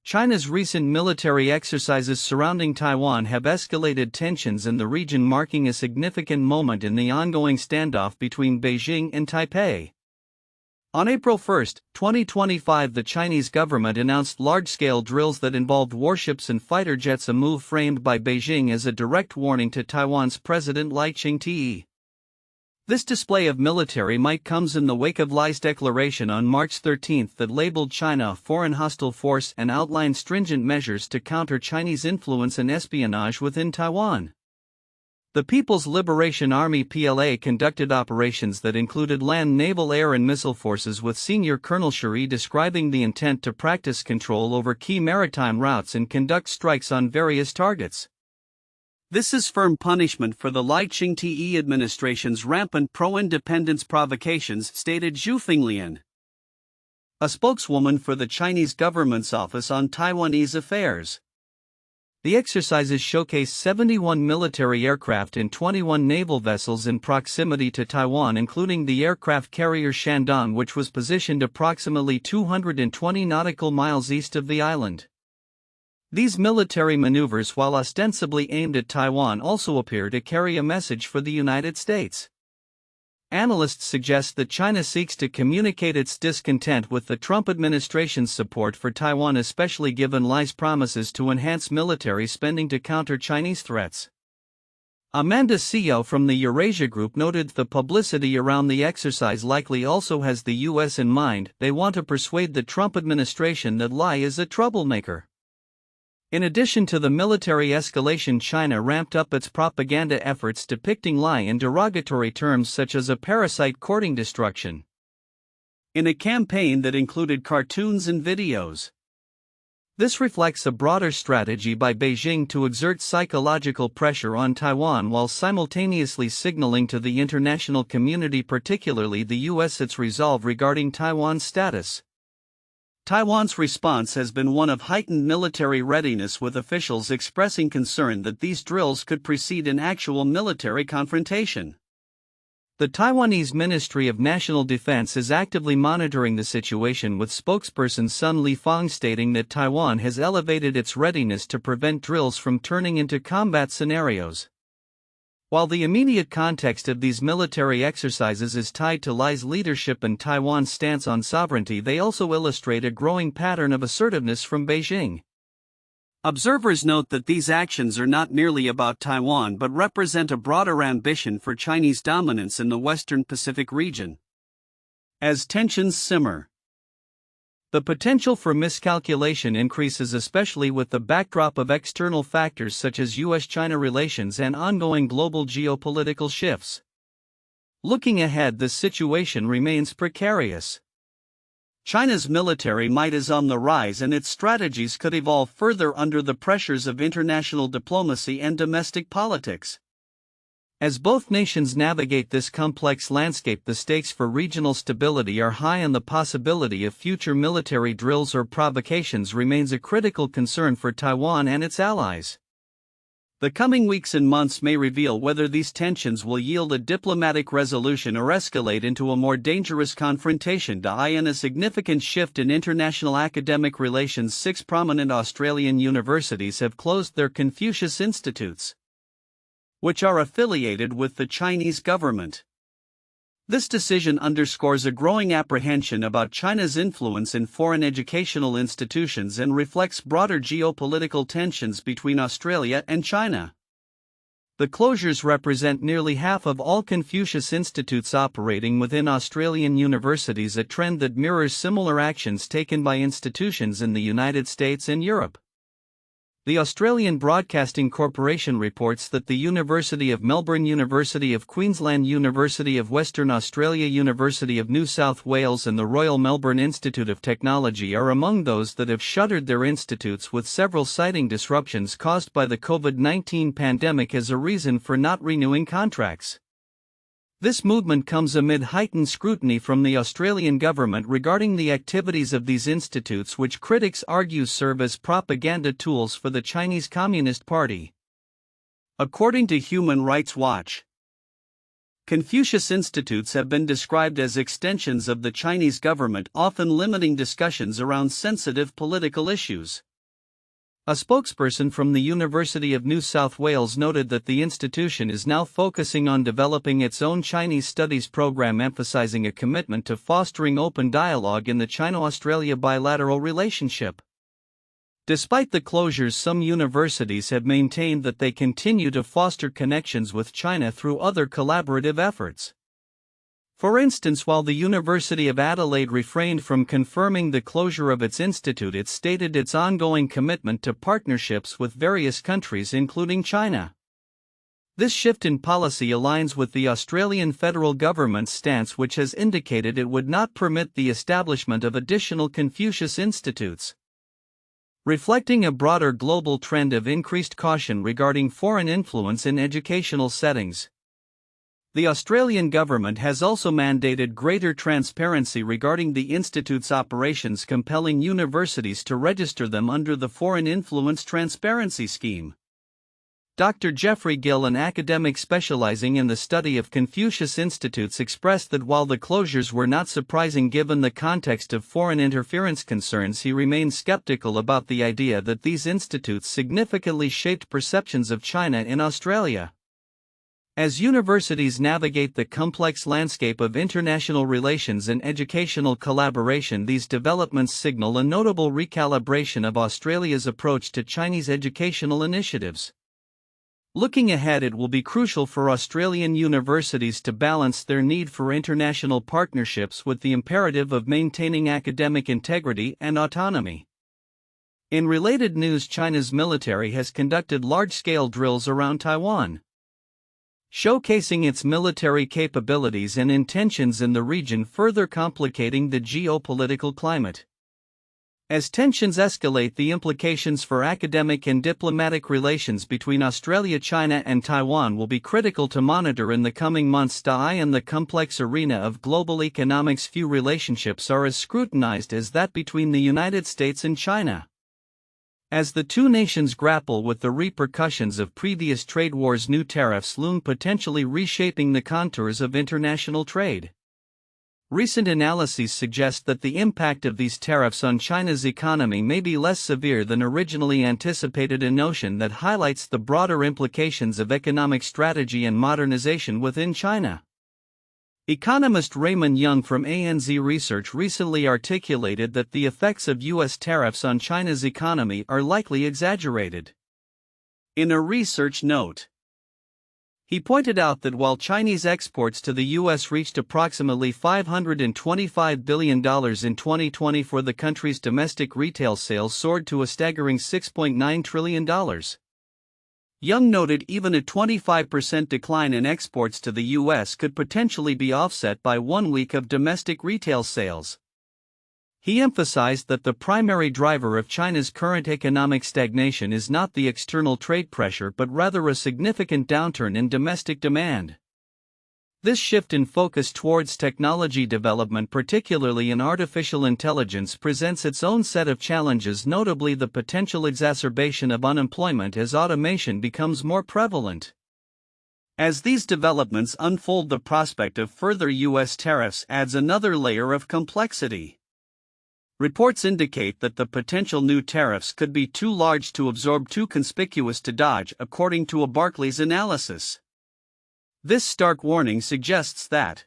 China's recent military exercises surrounding Taiwan have escalated tensions in the region, marking a significant moment in the ongoing standoff between Beijing and Taipei. On April 1, 2025, the Chinese government announced large-scale drills that involved warships and fighter jets, a move framed by Beijing as a direct warning to Taiwan's President Ching-te. This display of military might comes in the wake of Li's declaration on March 13 that labeled China a foreign hostile force and outlined stringent measures to counter Chinese influence and espionage within Taiwan. The People's Liberation Army (PLA) conducted operations that included land, naval, air and missile forces, with Senior Colonel Shiri describing the intent to practice control over key maritime routes and conduct strikes on various targets. This is firm punishment for the Ching-te administration's rampant pro-independence provocations, stated Zhu Finglian, a spokeswoman for the Chinese government's Office on Taiwanese Affairs. The exercises showcased 71 military aircraft and 21 naval vessels in proximity to Taiwan, including the aircraft carrier Shandong, which was positioned approximately 220 nautical miles east of the island. These military maneuvers, while ostensibly aimed at Taiwan, also appear to carry a message for the United States. Analysts suggest that China seeks to communicate its discontent with the Trump administration's support for Taiwan, especially given Li's promises to enhance military spending to counter Chinese threats. Amanda Seo from the Eurasia Group noted the publicity around the exercise likely also has the U.S. in mind. They want to persuade the Trump administration that Li is a troublemaker. In addition to the military escalation, China ramped up its propaganda efforts, depicting Li in derogatory terms such as a parasite courting destruction, in a campaign that included cartoons and videos. This reflects a broader strategy by Beijing to exert psychological pressure on Taiwan while simultaneously signaling to the international community, particularly the U.S., its resolve regarding Taiwan's status. Taiwan's response has been one of heightened military readiness, with officials expressing concern that these drills could precede an actual military confrontation. The Taiwanese Ministry of National Defense is actively monitoring the situation, with spokesperson Sun Lifang stating that Taiwan has elevated its readiness to prevent drills from turning into combat scenarios. While the immediate context of these military exercises is tied to Li's leadership and Taiwan's stance on sovereignty, they also illustrate a growing pattern of assertiveness from Beijing. Observers note that these actions are not merely about Taiwan but represent a broader ambition for Chinese dominance in the Western Pacific region. As tensions simmer, the potential for miscalculation increases, especially with the backdrop of external factors such as U.S.-China relations and ongoing global geopolitical shifts. Looking ahead, the situation remains precarious. China's military might is on the rise, and its strategies could evolve further under the pressures of international diplomacy and domestic politics. As both nations navigate this complex landscape, the stakes for regional stability are high, and the possibility of future military drills or provocations remains a critical concern for Taiwan and its allies. The coming weeks and months may reveal whether these tensions will yield a diplomatic resolution or escalate into a more dangerous confrontation. In a significant shift in international academic relations, 6 prominent Australian universities have closed their Confucius Institutes, which are affiliated with the Chinese government. This decision underscores a growing apprehension about China's influence in foreign educational institutions and reflects broader geopolitical tensions between Australia and China. The closures represent nearly half of all Confucius Institutes operating within Australian universities, a trend that mirrors similar actions taken by institutions in the United States and Europe. The Australian Broadcasting Corporation reports that the University of Melbourne, University of Queensland, University of Western Australia, University of New South Wales and the Royal Melbourne Institute of Technology are among those that have shuttered their institutes, with several citing disruptions caused by the COVID-19 pandemic as a reason for not renewing contracts. This movement comes amid heightened scrutiny from the Australian government regarding the activities of these institutes, which critics argue serve as propaganda tools for the Chinese Communist Party. According to Human Rights Watch, Confucius Institutes have been described as extensions of the Chinese government, often limiting discussions around sensitive political issues. A spokesperson from the University of New South Wales noted that the institution is now focusing on developing its own Chinese studies program, emphasizing a commitment to fostering open dialogue in the China-Australia bilateral relationship. Despite the closures, some universities have maintained that they continue to foster connections with China through other collaborative efforts. For instance, while the University of Adelaide refrained from confirming the closure of its institute, it stated its ongoing commitment to partnerships with various countries, including China. This shift in policy aligns with the Australian federal government's stance, which has indicated it would not permit the establishment of additional Confucius Institutes. Reflecting a broader global trend of increased caution regarding foreign influence in educational settings, the Australian government has also mandated greater transparency regarding the institute's operations, compelling universities to register them under the Foreign Influence Transparency Scheme. Dr. Jeffrey Gill, an academic specializing in the study of Confucius Institutes, expressed that while the closures were not surprising given the context of foreign interference concerns, he remains skeptical about the idea that these institutes significantly shaped perceptions of China in Australia. As universities navigate the complex landscape of international relations and educational collaboration, these developments signal a notable recalibration of Australia's approach to Chinese educational initiatives. Looking ahead, it will be crucial for Australian universities to balance their need for international partnerships with the imperative of maintaining academic integrity and autonomy. In related news, China's military has conducted large-scale drills around Taiwan, showcasing its military capabilities and intentions in the region, further complicating the geopolitical climate. As tensions escalate, the implications for academic and diplomatic relations between Australia, China, and Taiwan will be critical to monitor in the coming months. In the complex arena of global economics, few relationships are as scrutinized as that between the United States and China. As the two nations grapple with the repercussions of previous trade wars, new tariffs loom, potentially reshaping the contours of international trade. Recent analyses suggest that the impact of these tariffs on China's economy may be less severe than originally anticipated, a notion that highlights the broader implications of economic strategy and modernization within China. Economist Raymond Young from ANZ Research recently articulated that the effects of U.S. tariffs on China's economy are likely exaggerated. In a research note, he pointed out that while Chinese exports to the U.S. reached approximately $525 billion in 2020, for the country's domestic retail sales soared to a staggering $6.9 trillion. Young noted even a 25% decline in exports to the U.S. could potentially be offset by 1 week of domestic retail sales. He emphasized that the primary driver of China's current economic stagnation is not the external trade pressure but rather a significant downturn in domestic demand. This shift in focus towards technology development, particularly in artificial intelligence, presents its own set of challenges, notably the potential exacerbation of unemployment as automation becomes more prevalent. As these developments unfold, the prospect of further U.S. tariffs adds another layer of complexity. Reports indicate that the potential new tariffs could be too large to absorb, too conspicuous to dodge, according to a Barclays analysis. This stark warning suggests that,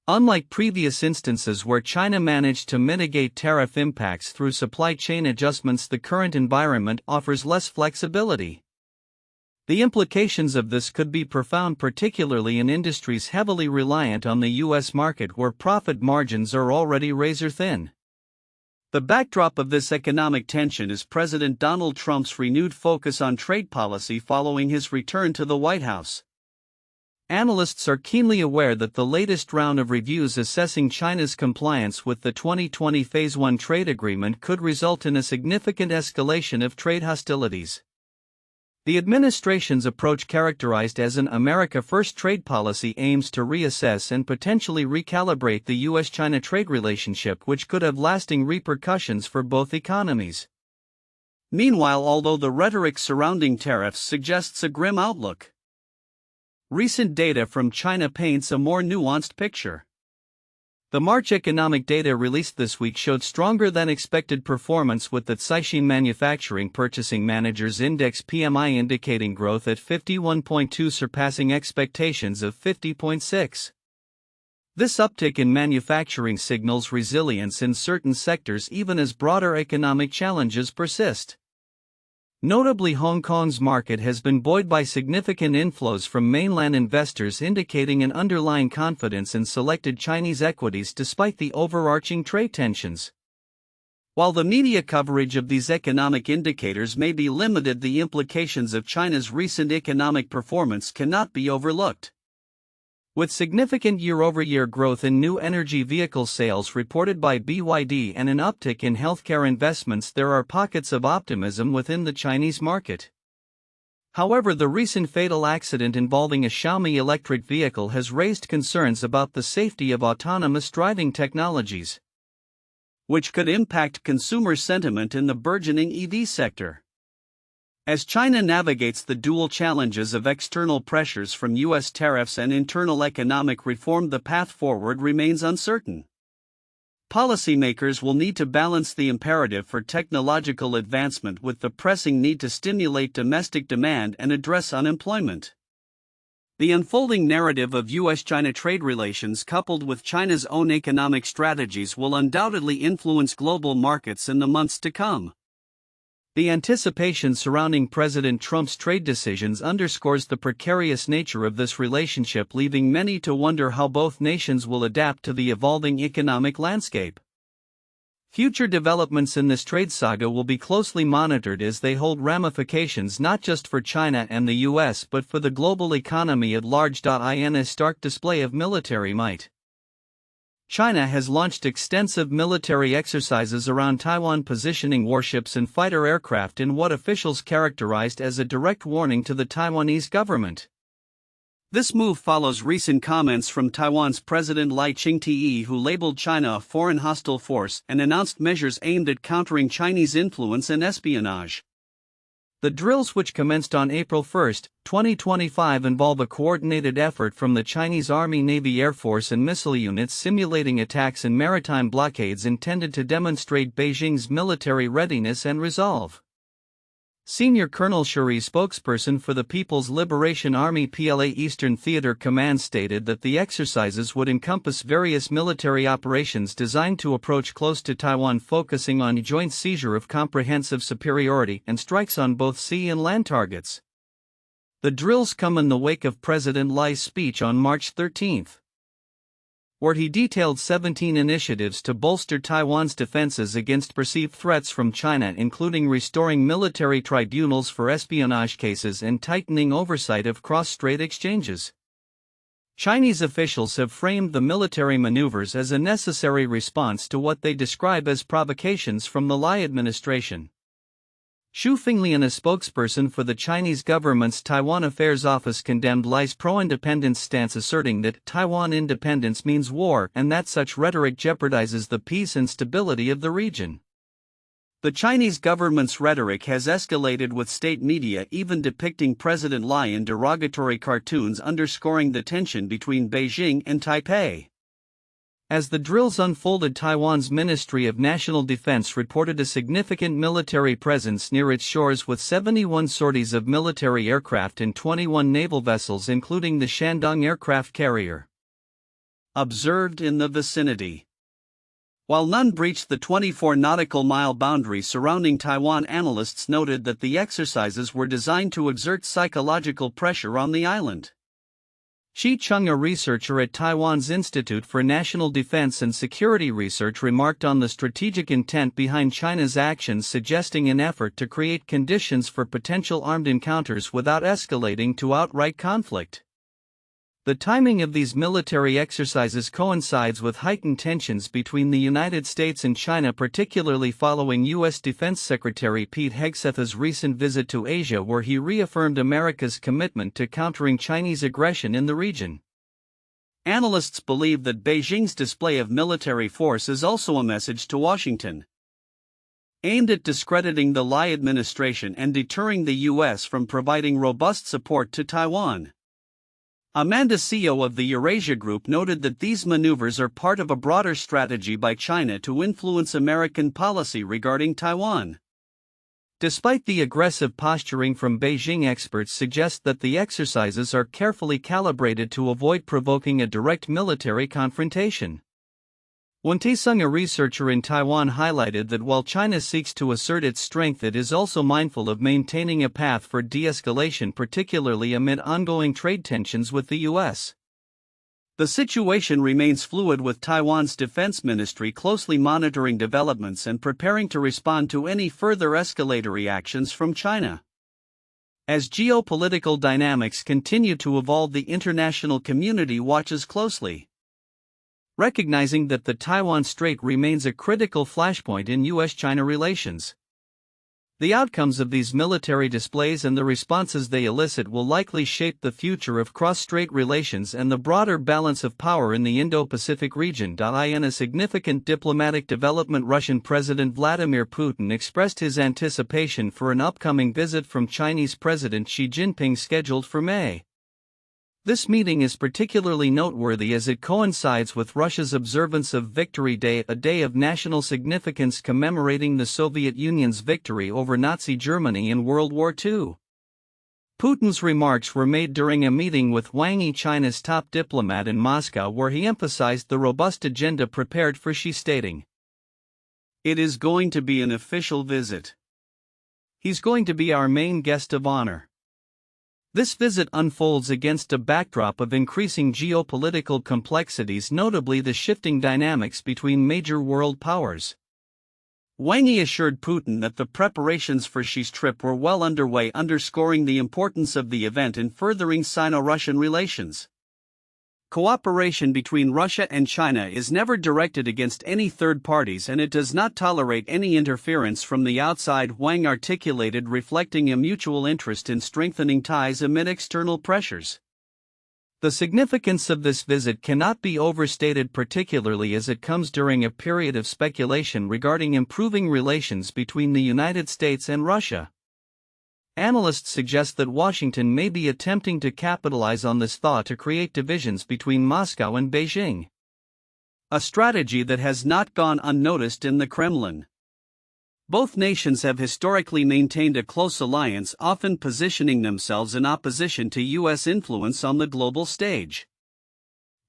unlike previous instances where China managed to mitigate tariff impacts through supply chain adjustments, the current environment offers less flexibility. The implications of this could be profound, particularly in industries heavily reliant on the U.S. market, where profit margins are already razor-thin. The backdrop of this economic tension is President Donald Trump's renewed focus on trade policy following his return to the White House. Analysts are keenly aware that the latest round of reviews assessing China's compliance with the 2020 Phase 1 trade agreement could result in a significant escalation of trade hostilities. The administration's approach, characterized as an America First trade policy, aims to reassess and potentially recalibrate the U.S.-China trade relationship, which could have lasting repercussions for both economies. Meanwhile, although the rhetoric surrounding tariffs suggests a grim outlook, recent data from China paints a more nuanced picture. The March economic data released this week showed stronger than expected performance, with the Caixin Manufacturing Purchasing Managers Index PMI indicating growth at 51.2, surpassing expectations of 50.6. This uptick in manufacturing signals resilience in certain sectors even as broader economic challenges persist. Notably, Hong Kong's market has been buoyed by significant inflows from mainland investors, indicating an underlying confidence in selected Chinese equities despite the overarching trade tensions. While the media coverage of these economic indicators may be limited, the implications of China's recent economic performance cannot be overlooked. With significant year-over-year growth in new energy vehicle sales reported by BYD and an uptick in healthcare investments, there are pockets of optimism within the Chinese market. However, the recent fatal accident involving a Xiaomi electric vehicle has raised concerns about the safety of autonomous driving technologies, which could impact consumer sentiment in the burgeoning EV sector. As China navigates the dual challenges of external pressures from U.S. tariffs and internal economic reform, the path forward remains uncertain. Policymakers will need to balance the imperative for technological advancement with the pressing need to stimulate domestic demand and address unemployment. The unfolding narrative of U.S.-China trade relations, coupled with China's own economic strategies, will undoubtedly influence global markets in the months to come. The anticipation surrounding President Trump's trade decisions underscores the precarious nature of this relationship, leaving many to wonder how both nations will adapt to the evolving economic landscape. Future developments in this trade saga will be closely monitored, as they hold ramifications not just for China and the U.S. but for the global economy at large. In a stark display of military might, China has launched extensive military exercises around Taiwan, positioning warships and fighter aircraft in what officials characterized as a direct warning to the Taiwanese government. This move follows recent comments from Taiwan's President Lai Ching-te, who labeled China a foreign hostile force and announced measures aimed at countering Chinese influence and espionage. The drills, which commenced on April 1, 2025, involve a coordinated effort from the Chinese Army, Navy, Air Force and missile units, simulating attacks and maritime blockades intended to demonstrate Beijing's military readiness and resolve. Senior Colonel Shuri, spokesperson for the People's Liberation Army PLA Eastern Theater Command, stated that the exercises would encompass various military operations designed to approach close to Taiwan, focusing on joint seizure of comprehensive superiority and strikes on both sea and land targets. The drills come in the wake of President Lai's speech on March 13, where he detailed 17 initiatives to bolster Taiwan's defenses against perceived threats from China, including restoring military tribunals for espionage cases and tightening oversight of cross-strait exchanges. Chinese officials have framed the military maneuvers as a necessary response to what they describe as provocations from the Lai administration. Xu Finglian, a spokesperson for the Chinese government's Taiwan Affairs Office, condemned Lai's pro-independence stance, asserting that Taiwan independence means war and that such rhetoric jeopardizes the peace and stability of the region. The Chinese government's rhetoric has escalated, with state media even depicting President Lai in derogatory cartoons, underscoring the tension between Beijing and Taipei. As the drills unfolded, Taiwan's Ministry of National Defense reported a significant military presence near its shores, with 71 sorties of military aircraft and 21 naval vessels, including the Shandong aircraft carrier, observed in the vicinity. While none breached the 24 nautical mile boundary surrounding Taiwan, analysts noted that the exercises were designed to exert psychological pressure on the island. Shi Chung, a researcher at Taiwan's Institute for National Defense and Security Research, remarked on the strategic intent behind China's actions, suggesting an effort to create conditions for potential armed encounters without escalating to outright conflict. The timing of these military exercises coincides with heightened tensions between the United States and China, particularly following U.S. Defense Secretary Pete Hegseth's recent visit to Asia, where he reaffirmed America's commitment to countering Chinese aggression in the region. Analysts believe that Beijing's display of military force is also a message to Washington, aimed at discrediting the Lai administration and deterring the U.S. from providing robust support to Taiwan. Amanda CEO of the Eurasia Group noted that these maneuvers are part of a broader strategy by China to influence American policy regarding Taiwan. Despite the aggressive posturing from Beijing, experts suggest that the exercises are carefully calibrated to avoid provoking a direct military confrontation. Wen Taesung, a researcher in Taiwan, highlighted that while China seeks to assert its strength, it is also mindful of maintaining a path for de-escalation, particularly amid ongoing trade tensions with the U.S. The situation remains fluid, with Taiwan's defense ministry closely monitoring developments and preparing to respond to any further escalatory actions from China. As geopolitical dynamics continue to evolve, the international community watches closely, recognizing that the Taiwan Strait remains a critical flashpoint in U.S.-China relations. The outcomes of these military displays and the responses they elicit will likely shape the future of cross-strait relations and the broader balance of power in the Indo-Pacific region. In a significant diplomatic development, Russian President Vladimir Putin expressed his anticipation for an upcoming visit from Chinese President Xi Jinping scheduled for May. This meeting is particularly noteworthy as it coincides with Russia's observance of Victory Day, a day of national significance commemorating the Soviet Union's victory over Nazi Germany in World War II. Putin's remarks were made during a meeting with Wang Yi, China's top diplomat in Moscow, where he emphasized the robust agenda prepared for Xi, stating, "It is going to be an official visit. He's going to be our main guest of honor." This visit unfolds against a backdrop of increasing geopolitical complexities, notably the shifting dynamics between major world powers. Wang Yi assured Putin that the preparations for Xi's trip were well underway, underscoring the importance of the event in furthering Sino-Russian relations. Cooperation between Russia and China is never directed against any third parties, and it does not tolerate any interference from the outside, Wang articulated, reflecting a mutual interest in strengthening ties amid external pressures. The significance of this visit cannot be overstated, particularly as it comes during a period of speculation regarding improving relations between the United States and Russia. Analysts suggest that Washington may be attempting to capitalize on this thaw to create divisions between Moscow and Beijing, a strategy that has not gone unnoticed in the Kremlin. Both nations have historically maintained a close alliance, often positioning themselves in opposition to U.S. influence on the global stage.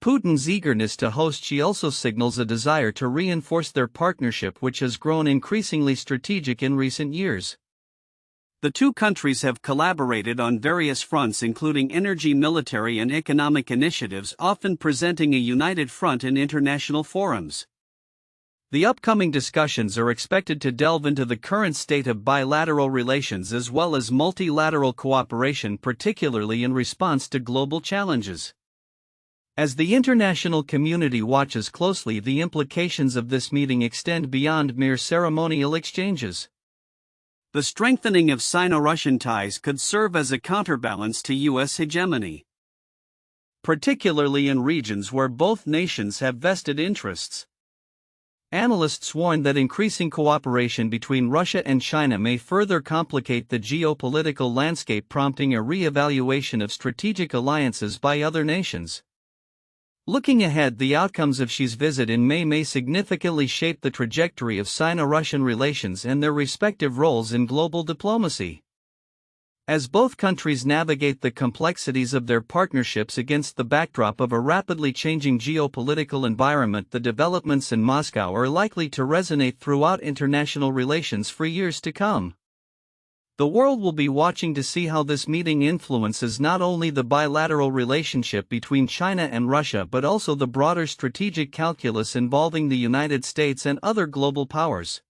Putin's eagerness to host Xi also signals a desire to reinforce their partnership, which has grown increasingly strategic in recent years. The two countries have collaborated on various fronts, including energy, military, and economic initiatives, often presenting a united front in international forums. The upcoming discussions are expected to delve into the current state of bilateral relations as well as multilateral cooperation, particularly in response to global challenges. As the international community watches closely, the implications of this meeting extend beyond mere ceremonial exchanges. The strengthening of Sino-Russian ties could serve as a counterbalance to U.S. hegemony, particularly in regions where both nations have vested interests. Analysts warn that increasing cooperation between Russia and China may further complicate the geopolitical landscape, prompting a re-evaluation of strategic alliances by other nations. Looking ahead, the outcomes of Xi's visit in May may significantly shape the trajectory of Sino-Russian relations and their respective roles in global diplomacy. As both countries navigate the complexities of their partnerships against the backdrop of a rapidly changing geopolitical environment, the developments in Moscow are likely to resonate throughout international relations for years to come. The world will be watching to see how this meeting influences not only the bilateral relationship between China and Russia but also the broader strategic calculus involving the United States and other global powers.